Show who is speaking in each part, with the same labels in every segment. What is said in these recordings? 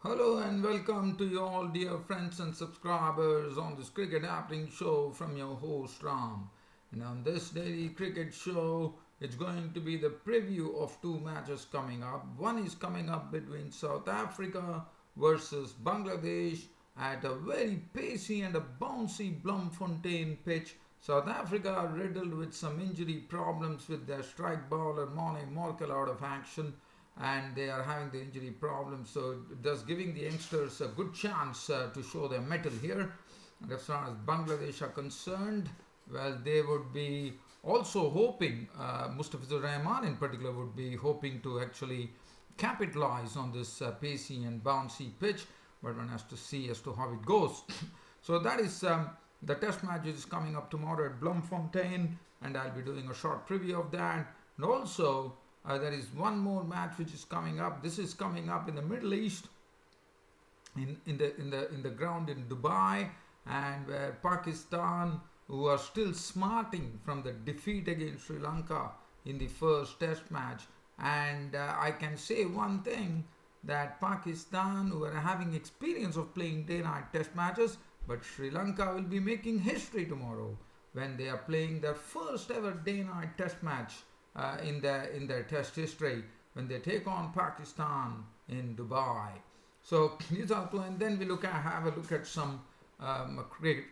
Speaker 1: Hello and welcome to you all, dear friends and subscribers, on this cricket happening show from your host Ram. And on this daily cricket show, it's going to be the preview of two matches coming up. One is coming up between South Africa versus Bangladesh at a very pacey and a bouncy Bloemfontein pitch. South Africa are riddled with some injury problems with their strike bowler Morne Morkel out of action, and they are having the injury problem, so thus giving the youngsters a good chance to show their mettle here. And as far as Bangladesh are concerned, well, they would be also hoping, Mustafizur Rahman in particular would be hoping to actually capitalize on this pacey and bouncy pitch, but one has to see as to how it goes. So that is the test match which is coming up tomorrow at Bloemfontein, and I'll be doing a short preview of that. And also there is one more match which is coming up. This is coming up in the Middle East, in the ground in Dubai, and where Pakistan, who are still smarting from the defeat against Sri Lanka in the first test match. And I can say one thing, that Pakistan, who are having experience of playing day-night test matches, but Sri Lanka will be making history tomorrow when they are playing their first ever day-night test match in their test history, when they take on Pakistan in Dubai. So these are two, and then we have a look at some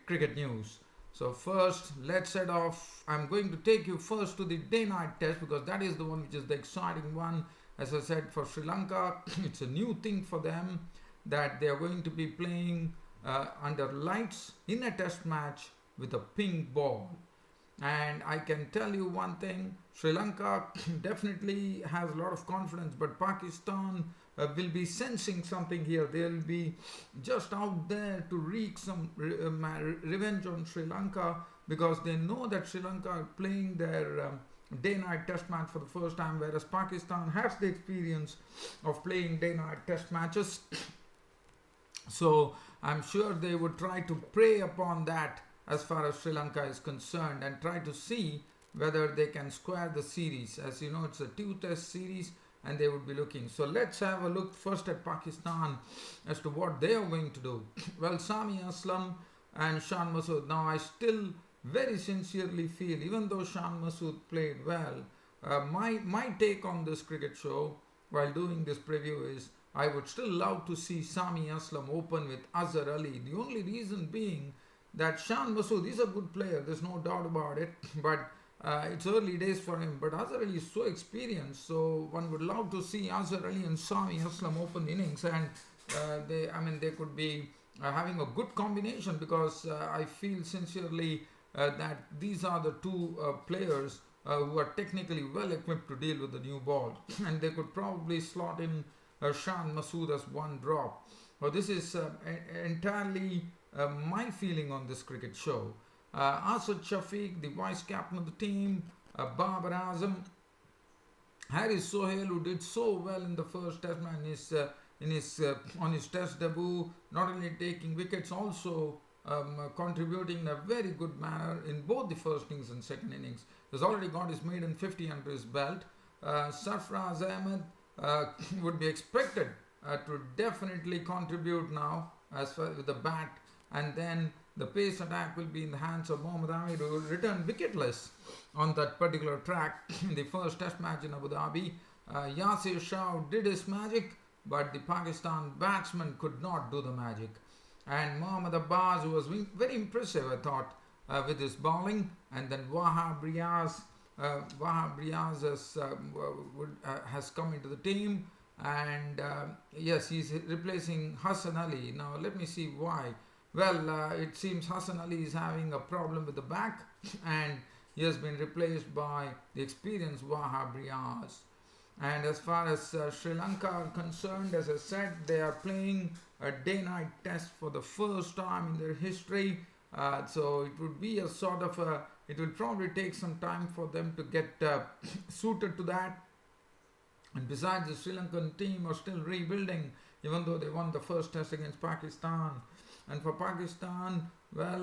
Speaker 1: cricket news. So first, let's head off. I'm going to take you first to the day-night test, because that is the one which is the exciting one. As I said, for Sri Lanka, it's a new thing for them that they are going to be playing under lights in a test match with a pink ball. And I can tell you one thing, Sri Lanka definitely has a lot of confidence, but Pakistan will be sensing something here. They'll be just out there to wreak some revenge on Sri Lanka, because they know that Sri Lanka are playing their day-night test match for the first time, whereas Pakistan has the experience of playing day-night test matches. So I'm sure they would try to prey upon that as far as Sri Lanka is concerned, and try to see whether they can square the series. As you know, it's a two-test series, and they would be looking. So let's have a look first at Pakistan as to what they are going to do. Well, Sami Aslam and Shan Masood. Now, I still very sincerely feel, even though Shan Masood played well, my take on this cricket show while doing this preview is, I would still love to see Sami Aslam open with Azhar Ali. The only reason being that Shan Masood is a good player, there's no doubt about it, but it's early days for him. But Azhar Ali is so experienced, so one would love to see Azhar Ali and Sami Aslam open innings, and they could be having a good combination, because I feel sincerely that these are the two players who are technically well equipped to deal with the new ball, and they could probably slot in Shan Masood as one drop. Well, this is entirely my feeling on this cricket show. Asad Shafiq, the vice captain of the team, Babar Azam, Haris Sohail, who did so well in the first test match, on his test debut, not only taking wickets, also contributing in a very good manner in both the first innings and second innings. He's already got his maiden 50 under his belt. Sarfraz Ahmed would be expected to definitely contribute now as far with the bat, and then the pace attack will be in the hands of Mohammad Amir, who will return wicketless on that particular track in the first test match in Abu Dhabi. Yasir Shah did his magic, but the Pakistan batsman could not do the magic. And Mohammad Abbas, who was very impressive, I thought, with his bowling. And then Wahab Riaz has come into the team, and yes, he's replacing Hassan Ali. Now let me see why. Well, it seems Hassan Ali is having a problem with the back, and he has been replaced by the experienced Wahab Riaz. And as far as Sri Lanka are concerned, as I said, they are playing a day-night test for the first time in their history. So it would be a sort of it will probably take some time for them to get suited to that. And besides, the Sri Lankan team are still rebuilding, even though they won the first test against Pakistan. And for Pakistan, well,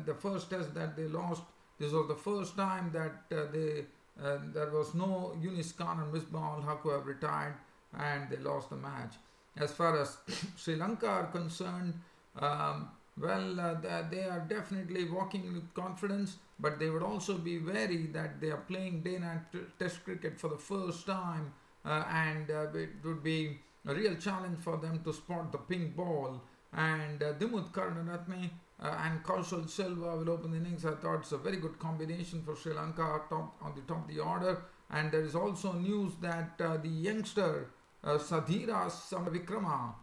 Speaker 1: the first test that they lost, this was the first time that there was no Yunus Khan and Misbah al Haq who have retired, and they lost the match. as far as Sri Lanka are concerned, um, they are definitely walking with confidence, but they would also be wary that they are playing day-night test cricket for the first time, and it would be a real challenge for them to spot the pink ball. And Dimut Karunaratne and Kaushal Silva will open the innings. I thought it's a very good combination for Sri Lanka on the top of the order. And there is also news that the youngster Sadhira Samavikrama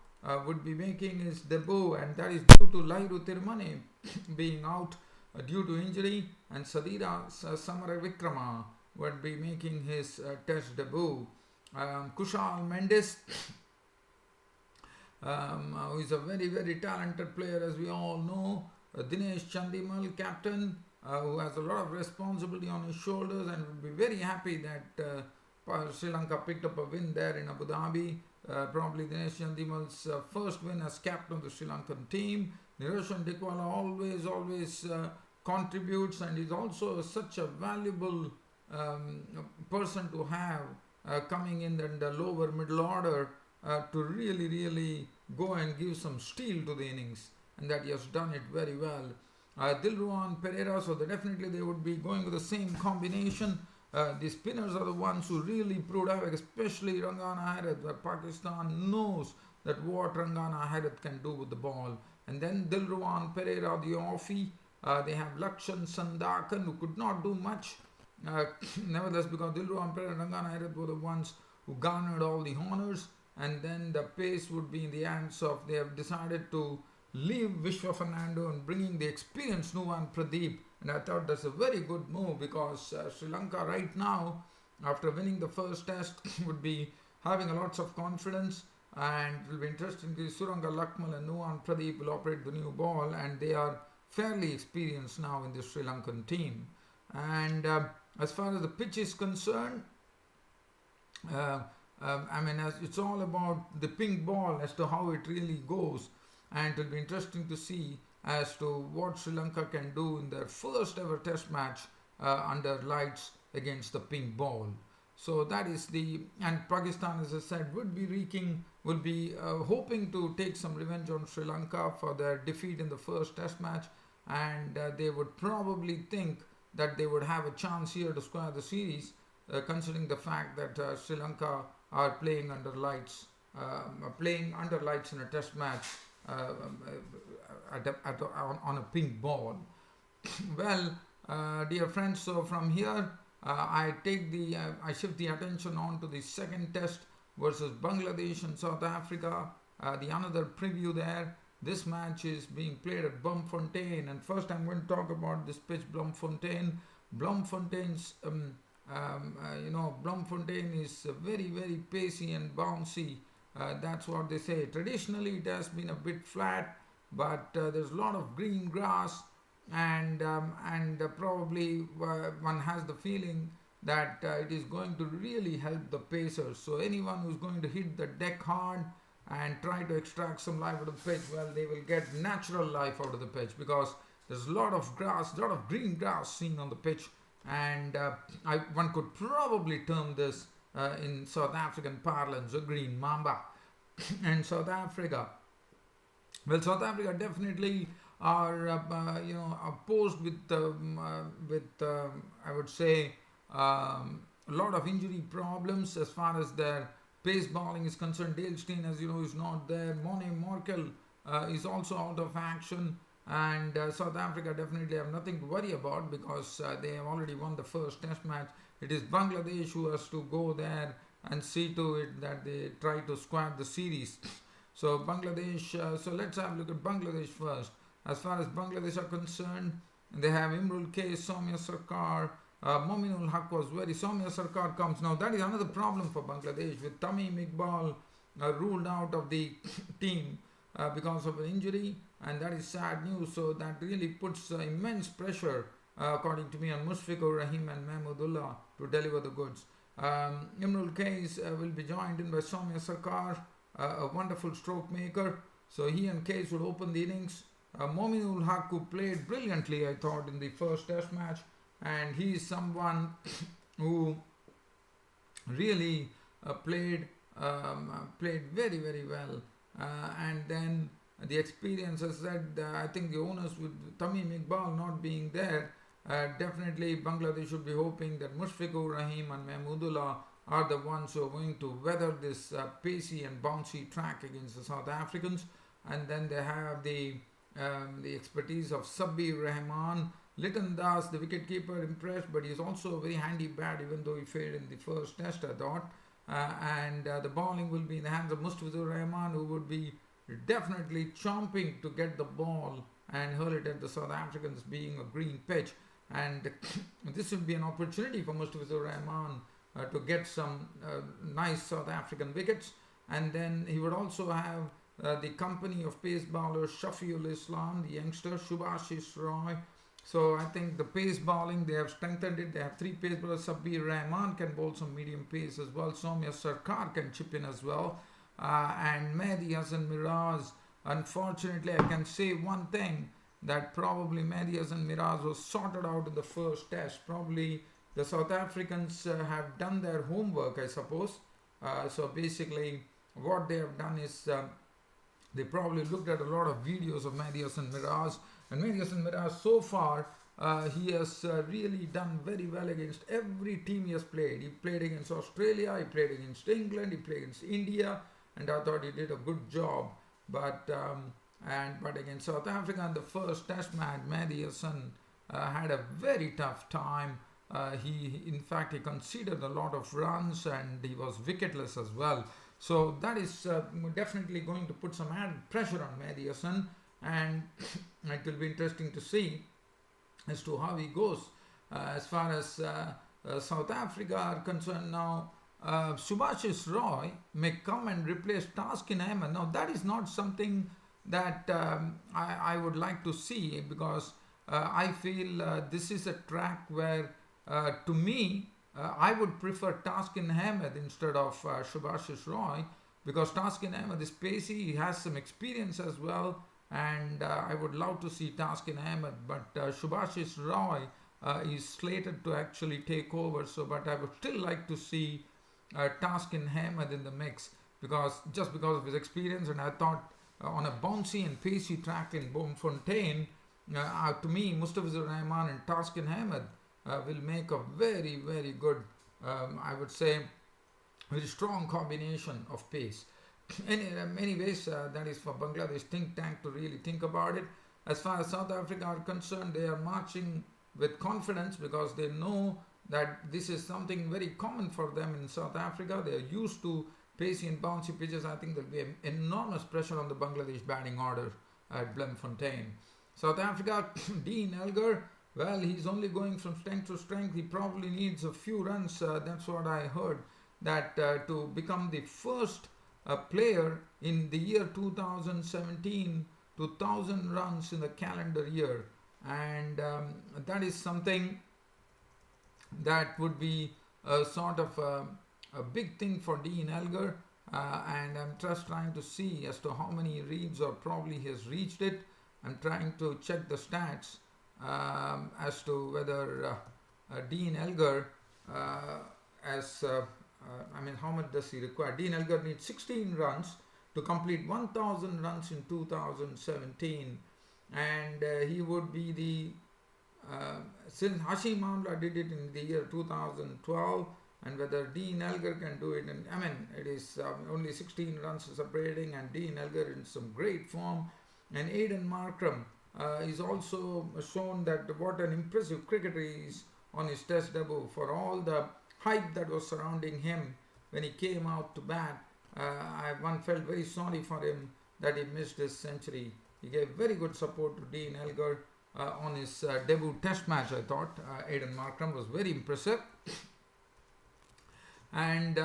Speaker 1: would be making his debut, and that is due to Lairu Tirumane being out due to injury, and Sadhira Samavikrama would be making his test debut. Kushal Mendes, who is a very, very talented player, as we all know. Dinesh Chandimal, captain, who has a lot of responsibility on his shoulders, and would be very happy that Sri Lanka picked up a win there in Abu Dhabi. Probably Dinesh Chandimal's first win as captain of the Sri Lankan team. Niroshan Dikwala always contributes, and is also such a valuable person to have coming in the lower middle order to really go and give some steel to the innings, and that he has done it very well. Dilruwan Pereira, so definitely they would be going with the same combination. The spinners are the ones who really proved havoc, especially Rangana Herath, where Pakistan knows that what Rangana Herath can do with the ball. And then Dilruwan Pereira, the offie. They have Lakshan Sandakan, who could not do much. Nevertheless, because Dilruwan Pereira and Rangana Herath were the ones who garnered all the honours, and then the pace would be in the hands of, they have decided to leave Vishwa Fernando and bringing the experienced Nuwan Pradeep. And I thought that's a very good move, because Sri Lanka right now, after winning the first test, would be having a lots of confidence, and it will be interesting to see Suranga Lakmal and Nuwan Pradeep will operate the new ball, and they are fairly experienced now in the Sri Lankan team. And as far as the pitch is concerned, it's all about the pink ball as to how it really goes, and it will be interesting to see as to what Sri Lanka can do in their first ever test match under lights against the pink ball. So that is and Pakistan, as I said, will be hoping to take some revenge on Sri Lanka for their defeat in the first test match, and they would probably think that they would have a chance here to square the series, considering the fact that Sri Lanka are playing under lights in a test match on a pink ball. Well, dear friends, so from here I shift the attention on to the second test versus Bangladesh and South Africa. The another preview there. This match is being played at Bloemfontein, and first I'm going to talk about this pitch, Bloemfontein. Bloemfontein's Bloemfontein is very, very pacey and bouncy. That's what they say. Traditionally, it has been a bit flat, but there's a lot of green grass, and probably one has the feeling that it is going to really help the pacers. So anyone who's going to hit the deck hard and try to extract some life out of the pitch, well, they will get natural life out of the pitch, because there's a lot of grass, a lot of green grass seen on the pitch, and one could probably term this in South African parlance a green mamba. And South Africa definitely are opposed with I would say a lot of injury problems as far as their pace bowling is concerned. Dale Steyn, as you know, is not there. Mone Morkel is also out of action, and South Africa definitely have nothing to worry about, because they have already won the first test match. It is Bangladesh who has to go there and see to it that they try to square the series. So Bangladesh, so let's have a look at Bangladesh first. As far as Bangladesh are concerned, they have Imrul Kais, Soumya Sarkar, Mominul Haq was very. Soumya Sarkar comes now. That is another problem for Bangladesh, with Tamim Iqbal ruled out of the team because of an injury, and that is sad news. So that really puts immense pressure, according to me, on Mushfiqur Rahim and Mahmudullah to deliver the goods. Imrul Kais will be joined in by Soumya Sarkar, a wonderful stroke maker. So he and Kais will open the innings. Mominul Haq, who played brilliantly, I thought, in the first test match, and he is someone who really played played very, very well. And then the experience, as said, I think the owners with Tamim Iqbal not being there, definitely Bangladesh should be hoping that Mushfiqur Rahim and Mahmudullah are the ones who are going to weather this pacey and bouncy track against the South Africans. And then they have the expertise of Sabbir Rahman. Liton Das, the wicketkeeper, impressed, but he's also a very handy bat, even though he failed in the first test, I thought. And the bowling will be in the hands of Mustafizur Rahman, who would be definitely chomping to get the ball and hurl it at the South Africans, being a green pitch. And this will be an opportunity for Mustafizur Rahman to get some nice South African wickets. And then he would also have the company of pace bowler Shafiul Islam, the youngster, Shubhashish Roy. So I think the pace bowling, they have strengthened it. They have three pace bowlers. Sabbir Rahman can bowl some medium pace as well. Soumya Sarkar can chip in as well. And Mehdi Hasan Miraz, unfortunately, I can say one thing, that probably Mehdi Hasan Miraz was sorted out in the first test. Probably the South Africans have done their homework, I suppose. So basically, what they have done is they probably looked at a lot of videos of Mehdi Hasan Miraz. And Mehdi Hasan Miraz, so far, he has really done very well against every team he has played. He played against Australia, he played against England, he played against India, and I thought he did a good job. But against South Africa in the first test match, Mehdi Hasan had a very tough time. In fact, he conceded a lot of runs and he was wicketless as well. So that is definitely going to put some added pressure on Mehdi Hasan, and it will be interesting to see as to how he goes. As far as South Africa are concerned now, Subhashish Roy may come and replace Taskin Ahmed. Now that is not something that I would like to see, because I feel this is a track where to me I would prefer Taskin Ahmed instead of Subhashish Roy, because Taskin Ahmed is pacey, he has some experience as well, and I would love to see Taskin Ahmed, but Subhashish Roy is slated to actually take over. So, but I would still like to see Taskin Ahmed in the mix, because of his experience. And I thought on a bouncy and pacey track in Bloemfontein, to me, Mustafizur Rahman and Taskin Ahmed will make a very, very good, I would say, very strong combination of pace. Anyways, that is for Bangladesh think tank to really think about it. As far as South Africa are concerned, they are marching with confidence, because they know that this is something very common for them in South Africa. They are used to pacey and bouncy pitches. I think there will be enormous pressure on the Bangladesh batting order at Bloemfontein. South Africa, Dean Elgar, well, he's only going from strength to strength. He probably needs a few runs. That's what I heard, that to become the first player in the year 2017 to 1,000 runs in the calendar year. And that is something that would be a sort of a big thing for Dean Elgar. And I'm just trying to see as to how many reads, or probably he has reached it. I'm trying to check the stats as to whether Dean Elgar how much does he require? Dean Elgar needs 16 runs to complete 1,000 runs in 2017, and he would be the since Hashim Amla did it in the year 2012, and whether Dean Elgar can do it, and it is only 16 runs separating, and Dean Elgar in some great form, and Aidan Markram is also shown that what an impressive cricketer he is on his test debut. For all the hype that was surrounding him when he came out to bat, one felt very sorry for him that he missed his century. He gave very good support to Dean Elgar on his debut test match. I thought Aidan Markram was very impressive. And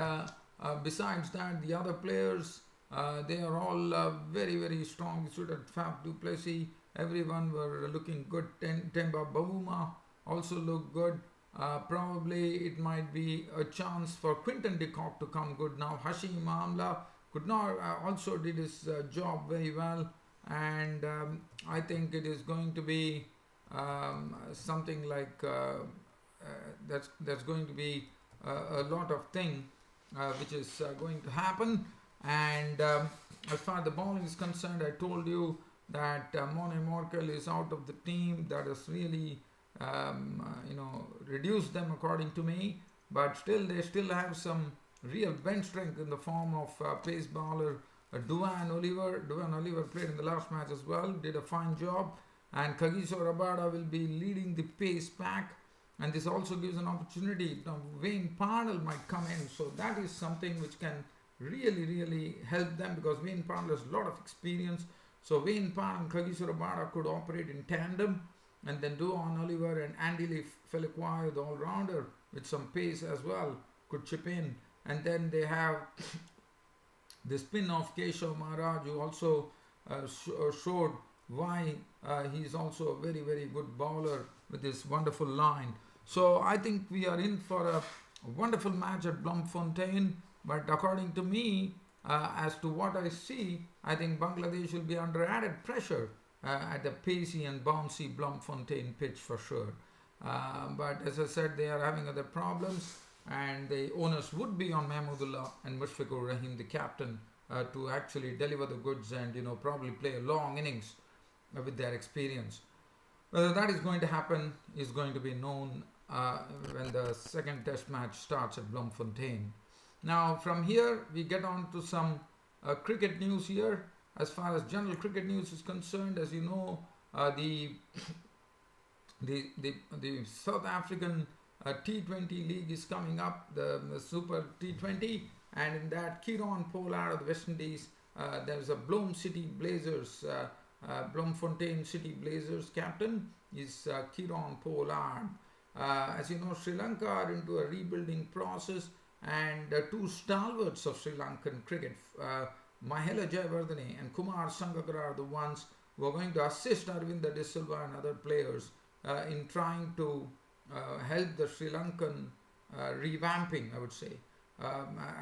Speaker 1: besides that, the other players, they are all very, very strong. You at Faf du Plessis, everyone were looking good. Temba Bavuma also looked good. Probably it might be a chance for Quinton de Kock to come good now. Hashim Amla could not also did his job very well, and I think it is going to be something like that's going to be a lot of thing which is going to happen. And as far as the bowling is concerned, I told you that Mone Morkel is out of the team. That has really reduced them according to me. But still, they still have some real bench strength in the form of pace bowler Duan Oliver. Duan Oliver played in the last match as well, did a fine job. And Kagiso Rabada will be leading the pace pack. And this also gives an opportunity. Now, Wayne Parnell might come in. So that is something which can really help them, because Wayne Parnell has a lot of experience. So Wayne Parnell and Kagiso Rabada could operate in tandem. And then Duan Oliver and Andy Lee Feliquai, the all-rounder, with some pace as well, could chip in. And then they have the spin of Keshav Maharaj, who also showed why he is also a very good bowler with this wonderful line. So I think we are in for a wonderful match at Bloemfontein. But according to me, as to what I see, I think Bangladesh will be under added pressure at the pacey and bouncy Bloemfontein pitch for sure. But as I said, they are having other problems, and the onus would be on Mahmudullah and Mushfiqur Rahim, the captain, to actually deliver the goods and probably play a long innings with their experience. Whether that is going to happen is going to be known when the second test match starts at Bloemfontein. Now from here we get on to some cricket news here. As far as general cricket news is concerned, as you know, the South African T20 league is coming up, the Super T20, and in that Kieron Pollard of the West Indies, there's a Bloemfontein City Blazers captain is Kieron Pollard. As you know, Sri Lanka are into a rebuilding process, and two stalwarts of Sri Lankan cricket, Mahela Jayawardene and Kumar Sangakkara, are the ones who are going to assist Arvinda De Silva and other players in trying to help the Sri Lankan revamping, I would say.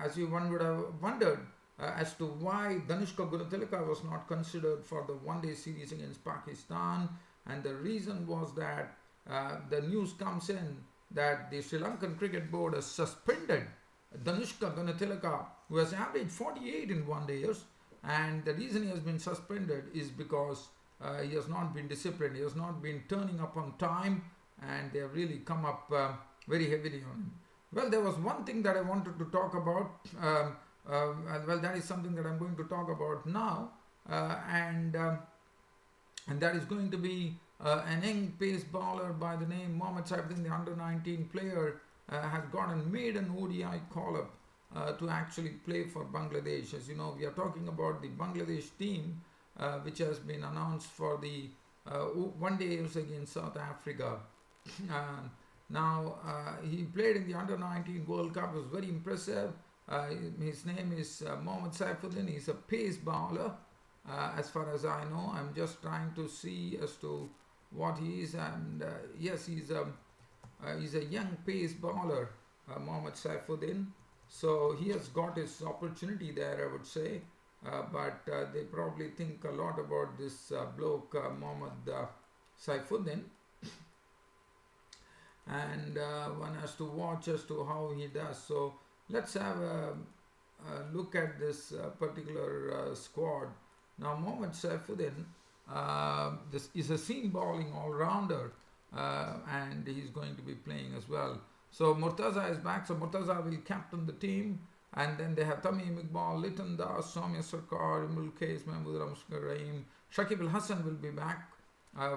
Speaker 1: As one would have wondered as to why Danushka Gunatilaka was not considered for the one-day series against Pakistan, and the reason was that the news comes in that the Sri Lankan Cricket Board has suspended Danushka Gunatilaka, who has averaged 48 in one-dayers, and the reason he has been suspended is because he has not been disciplined, he has not been turning up on time, and they have really come up very heavily on him. Well, there was one thing that I wanted to talk about, well, that is something that I'm going to talk about now, and that is going to be an young pace bowler by the name Mohammad Saifuddin, the under-19 player, has got a maiden ODI call-up to actually play for Bangladesh. As you know, we are talking about the Bangladesh team, which has been announced for the one-days against South Africa. Now, he played in the under-19 World Cup. It was very impressive. His name is Mohammad Saifuddin. He's a pace bowler. As far as I know, I'm just trying to see as to what he is. And yes, he's a young pace bowler, Mohammad Saifuddin. So he has got his opportunity there, I would say. But they probably think a lot about this bloke, Mohammad Saifuddin. And one has to watch as to how he does. So let's have a look at this particular squad. Now, Mohammad Saifuddin this is a seam bowling all-rounder, and he's going to be playing as well. So Murtaza is back. So Murtaza will captain the team. And then they have Tamim Iqbal, Litan Das, Soumya Sarkar, Imrul Kais, Mahmood Ramshkar Rahim. Shakib Al Hassan will be back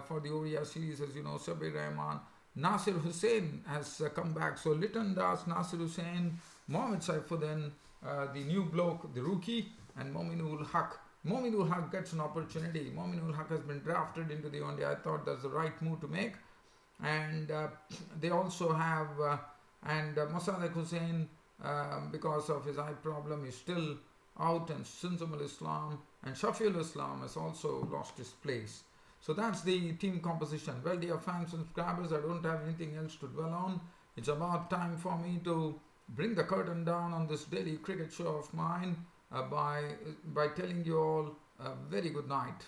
Speaker 1: for the ODI series, as you know. Sabir Rahman, Nasir Hussain has come back. So Litan Das, Nasir Hussain, Mohammad Saifuddin, the new bloke, the rookie, and Mominul Haq. Mominul Haq gets an opportunity. Mominul Haq has been drafted into the ODI. I thought that's the right move to make. And they also have Mosaddeq Hussain, because of his eye problem, is still out, and Sinzam Islam and Shafiul Islam has also lost his place. So that's the team composition. Well, dear fans and subscribers, I don't have anything else to dwell on. It's about time for me to bring the curtain down on this daily cricket show of mine by telling you all a very good night.